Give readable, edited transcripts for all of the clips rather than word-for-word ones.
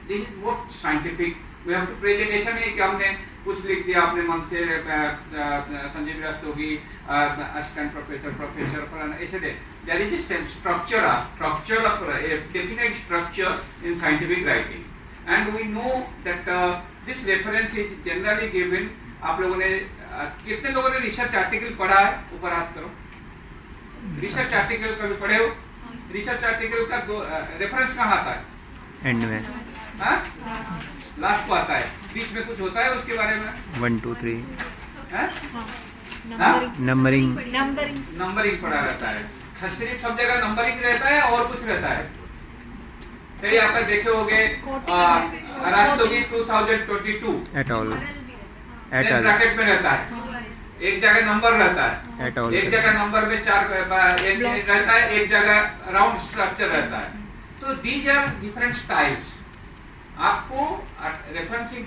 This is most scientific. We have to presentation है कि हमने कुछ लिख दिया अपने मन से, संजीव रस्तोगी असिस्टेंट प्रोफेसर ऐसे दे। There is a structure of a definite structure in scientific writing, and we know that this reference is generally given। आप लोगों ने कितने लोगों ने रिसर्च आर्टिकल पढ़ा है? ऊपर हाथ करो। रिसर्च आर्टिकल कभी पढ़े हो? रिसर्च आर्टिकल का रेफरेंस कहाँ आता है? एंड में। हाँ, लास्ट को आता है। बीच में कुछ होता है उसके बारे में? 1 2 3 नंबरिंग नंबरिंग पढ़ा रहता है। सिर्फ सब जगह नंबरिंग रहता है और कुछ रहता है? कई आप देखे होंगे राष्ट्रगीत 2022 एट ऑल ब्रैकेट में रहता है, एक जगह नंबर रहता है, एट ऑल एक जगह नंबर में 4 रहता है, एक जगह राउंड स्ट्रक्चर रहता है। तो दीज आर डिफरेंट स्टाइल्स। आपको रेफरेंसिंग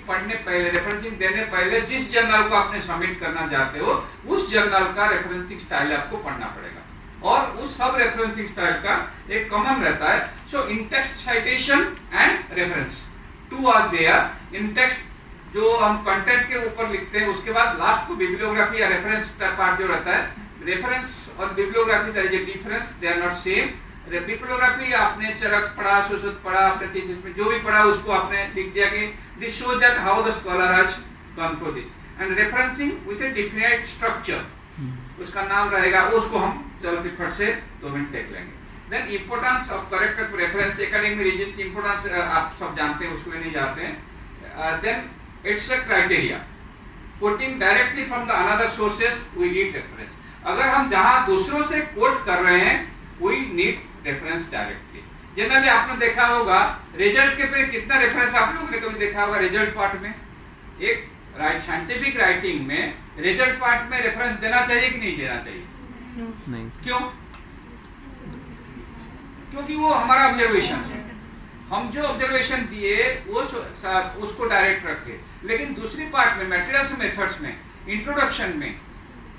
देने पहले जिस जर्नल को आपने सबमिट करना चाहते हो उस जर्नल का रेफरेंसिंग स्टाइल आपको पढ़ना पड़ेगा, और उस सब रेफरेंसिंग स्टाइल का एक कॉमन रहता है। So in text citation and reference, two are there. In text जो हम कंटेंट के ऊपर लिखते हैं, उसके बाद लास्ट को बिब्लियोग्राफी या रेफरेंस पार्ट जो रहता है। रेफरेंस और bibliography there is a difference, they are not same. Bibliography आपने चरक पढ़ा, सुश्रुत पढ़ा, अपने थीसिस में जो भी पढ़ा उसको आपने लिख दिया कि this shows that how the scholar has gone through this. And referencing with a definite structure, उसका नाम रहेगा, उसको हम चलो फिर फट से 2 मिनट देख लेंगे। Then importance of correct reference, academic reason importance आप सब जानते हैं, उसको नहीं जाते हैं। Then it's a criteria quoting directly from the another sources, we need reference. अगर हम जहां दूसरों से कोट कर रहे हैं we need reference directly. Generally आपने देखा होगा रिजल्ट के पे कितना रेफरेंस आप लोगों ने कभी देखा होगा? रिजल्ट पार्ट में एक साइंटिफिक राइटिंग में रिजल्ट पार्ट में रेफरेंस देना चाहिए कि नहीं देना चाहिए? नहीं। क्यों? क्योंकि वो हमारा ऑब्जर्वेशन है, हम जो ऑब्जर्वेशन दिए वो उसको डायरेक्ट रखे। लेकिन दूसरी पार्ट में मटेरियल्स मेथड्स में इंट्रोडक्शन में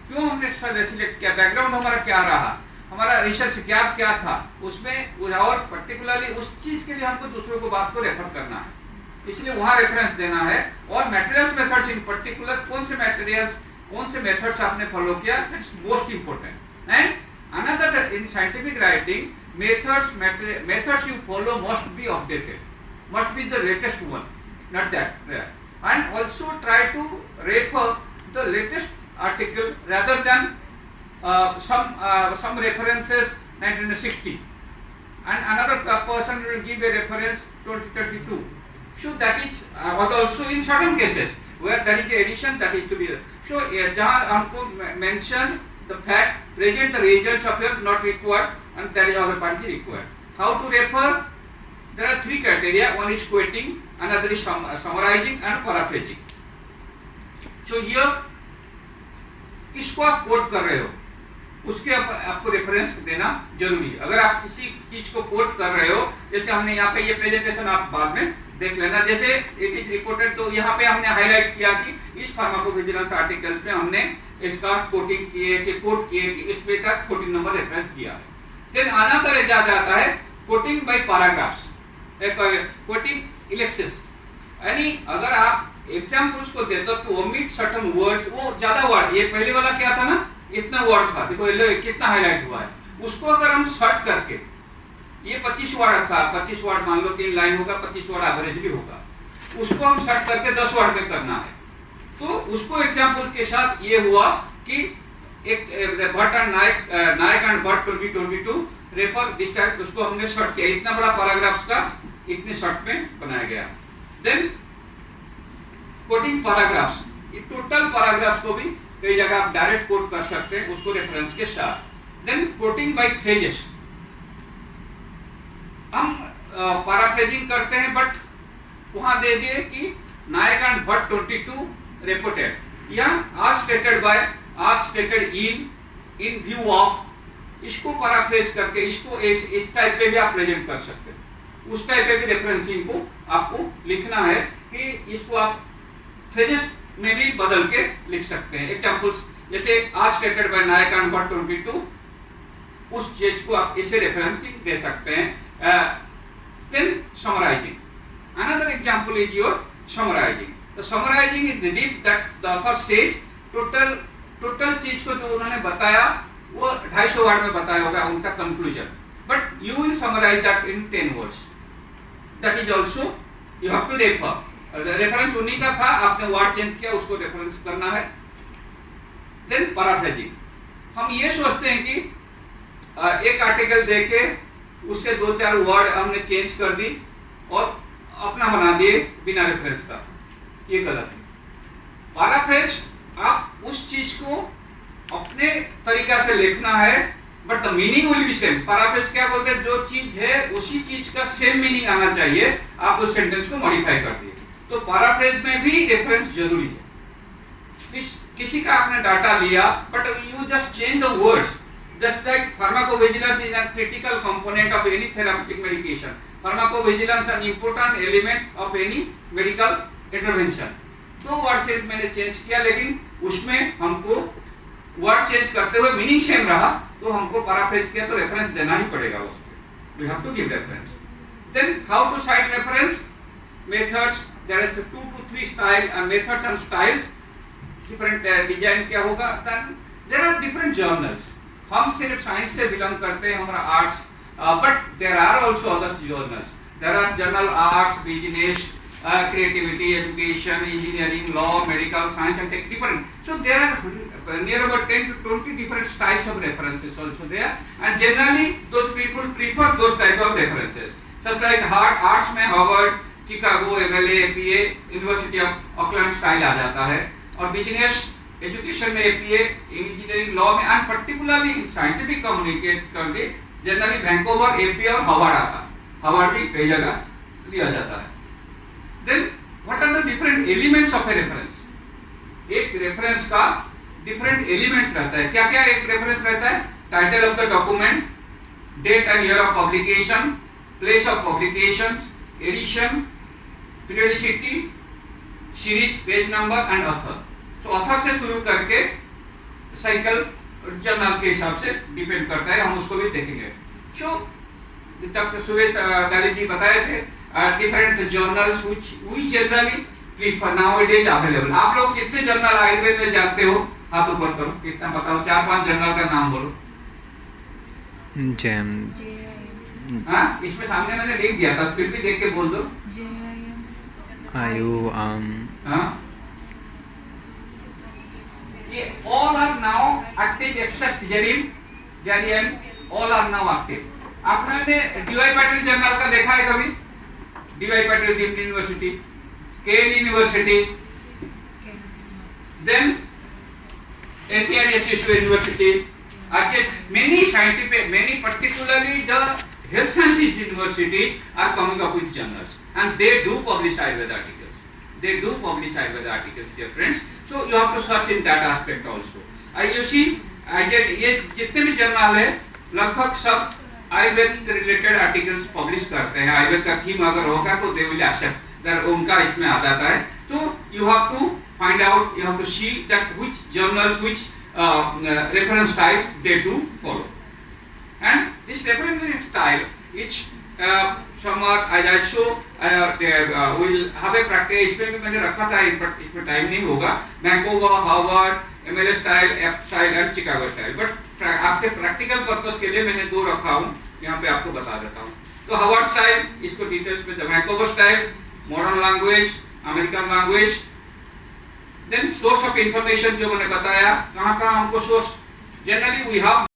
क्यों हमने सिलेक्ट किया, बैकग्राउंड हमारा क्या रहा, हमारा रिसर्च क्या था, उसमें और पर्टिकुलरली उस चीज के लिए हमको दूसरों को बात को रेफर करना है, इसलिए वहां रेफरेंस देना है। और मटेरियल्स मेथड्स इन पर्टिकुलर कौन से मटेरियल्स, कौन से मेथड्स आपने फॉलो किया, that's most important. And another in scientific writing methods you follow must be updated, must be the latest one, not that. And also try to refer the latest article rather than some references 1960 and another person will give a reference 2032. So that is also in certain cases where there is a edition that is to be. So जहाँ हमको mention the fact, present the results of your not required and there is other party required. How to refer? There are 3 criteria. One is quoting, another is summarizing and paraphrasing. So here किसको आप coat कर रहे हो उसके आपको reference देना जरूरी है। अगर आप किसी चीज को कोट कर रहे हो, जैसे हमने यहाँ पे ये प्रेजेंटेशन आप बाद में देख लेना, जैसे इट इज रिपोर्टेड, तो यहाँ पे हमने हाईलाइट किया कि इस फार्माकोविजिलेंस आर्टिकल्स में हमने इसका कोटिंग किए कि कोट किए कि इस पे का 14 नंबर रेफरेंस दिया है। देन आना तरह जाता है कोटिंग बाय पैराग्राफ्स, कोटिंग इलेप्सिस, यानी अगर आप एग्जांपल्स को देते हो तो ओमिट सर्टेन वर्ड्स, वो ज्यादा वर्ड, ये पहले वाला क्या था ना, इतना वर्ड था, देखो कितना हाईलाइट हुआ है, उसको अगर हम शॉर्ट करके, ये 25 वर्ड था, 25 वर्ड मान लो 3 लाइन होगा, 25 वर्ड एवरेज भी होगा, उसको हम शॉर्ट करके 10 वर्ड में करना है। तो उसको एग्जांपल्स के साथ ये हुआ कि एक Bhatt and Nayak and Bhatt 2022 refer this type, उसको हमने शॉर्ट किया, इतना बड़ा पैराग्राफ्स का इतने शॉर्ट में बनाया गया। देन कोटिंग पैराग्राफ्स, ये टोटल पैराग्राफ्स को भी कई जगह आप डायरेक्ट कोट कर सकते हैं उसको रेफरेंस के साथ। देन कोटिंग बाय फ्रेजेस, हम पैराफ्रेजिंग करते हैं बट वहां दे दिए कि नायक एंड भट्ट 22 रिपोर्टेड, या आज स्टेटेड बाय, आज स्टेटेड इन व्यू ऑफ, इसको पैराफ्रेज करके इसको इस टाइप पे भी आप प्रेजेंट कर सकते हैं। उस टाइप पे भी रेफरेंसिंग को आपको लिखना है कि इसको आप फ्रेजेस में भी बदल के लिख सकते हैं। एग्जांपल्स जैसे आज stated by Nayak and Bhatt 22, उस चीज को आप इसे रेफरेंसिंग दे सकते हैं। Then summarising, another example is your summarizing. The summarizing is the read that the author says total चीज को जो उन्होंने बताया वो 250 वर्ड में बताया होगा उनका conclusion. But you will summarize that in 10 words. That is also you have to refer. Reference उन्हीं का था, आपने वर्ड चेंज किया, उसको रेफरेंस करना है. Then paraphrasing. हम ये सोचते हैं कि एक आर्टिकल देखे उससे 2-4 वर्ड हमने चेंज कर दी और अपना बना दिए बिना रेफरेंस का. ये गलत है. पैराफ्रेज आप उस चीज को अपने तरीका से लिखना है, but the meaning will be same. Paraphrase क्या बोलते हैं, जो चीज है उसी चीज का सेम मीनिंग आना चाहिए, आप उस सेंटेंस को मॉडिफाई कर दिए. तो पैराफ्रेज में भी रेफरेंस जरूरी है. किसी का आपने डाटा लिया but you just change the words. Just like pharmacovigilance is a critical component of any therapeutic medication. Pharmacovigilance an important element of any medical intervention. 2 word से मैंने चेंज किया, लेकिन उसमें हमको वर्ड चेंज करते हुए मीनिंग सेम रहा, तो हमको पैराफ्रेज किया तो रेफरेंस देना ही पड़ेगा उसको. We have to give reference. Then how to cite reference methods. There are 2 to 3 style methods and styles. Different design क्या होगा. Then there are different journals. हम सिर्फ साइंस से बिलोंग करते हैं, हमारा arts, but there are also other journals. There are journal arts, business, creativity, education, engineering, law, medical science and tech, different. So there are near about 10 to 20 different styles of references also there, and generally those people prefer those type of references. Such like arts में Harvard, Chicago, MLA, APA, University of Auckland style आ जाता है, और business education में APA, engineering, law में, and particularly in scientific community generally Vancouver, APA और Harvard आता है. Harvard भी कई जगह लिया जाता है. Then what are the different elements of a reference? एक रेफरेंस का डिफरेंट एलिमेंट्स रहता है. क्या क्या एक रेफरेंस रहता है. Title of the document, date and year of publication, place of publication, edition, periodicity, series, page number and author. तो ऑथर से शुरू करके साइकिल जर्नल के हिसाब से डिपेंड करता है, हम उसको भी देखेंगे. सो डॉक्टर सुरेश गाली जी बताए थे different journals which we generally prefer nowadays available. आप लोग कितने जर्नल आयुर्वेद में जानते हो, हाथ ऊपर करो. कितना बताओ, 4-5 जर्नल का नाम बोलो. जैम. हाँ, इसमें सामने मैंने लिख दिया था, फिर भी देख के बोल दो. आयु हाँ, ये all are now active except Jarian, all are now active. आपने डीवाई पाटिल जर्नल का देखा है कभी? DY Patil deemed university, KL university, then NTRHSU university, many scientific, many particularly the health sciences universities are coming up with journals, and they do publish Ayurveda articles. They do publish Ayurveda articles, dear friends. So you have to search in that aspect also. You see, ये जितने भी journal है लगभग सब Ayurveda related articles publish करते हैं. आयुर्वेद का theme अगर होगा तो दे विल एक्सेप्ट दैट, उनका इसमें आ जाता है. तो you have to find out, you have to see that which journals, which reference style they do follow. And this reference style which somewhat as I show will have a practice. इसमें भी मैंने रखा था, इसमें time नहीं होगा. Vancouver, Harvard, MLA style, F style and Chicago style. But आपके practical purpose के लिए मैंने 2 रखा हूँ, यहाँ पे आपको बता देता हूँ. तो हार्वर्ड स्टाइल, इसको डिटेल्स में. Vancouver style, modern language, American language. Then source of information जो मैंने बताया, कहाँ कहाँ हमको सोर्स, जनरली वी हैव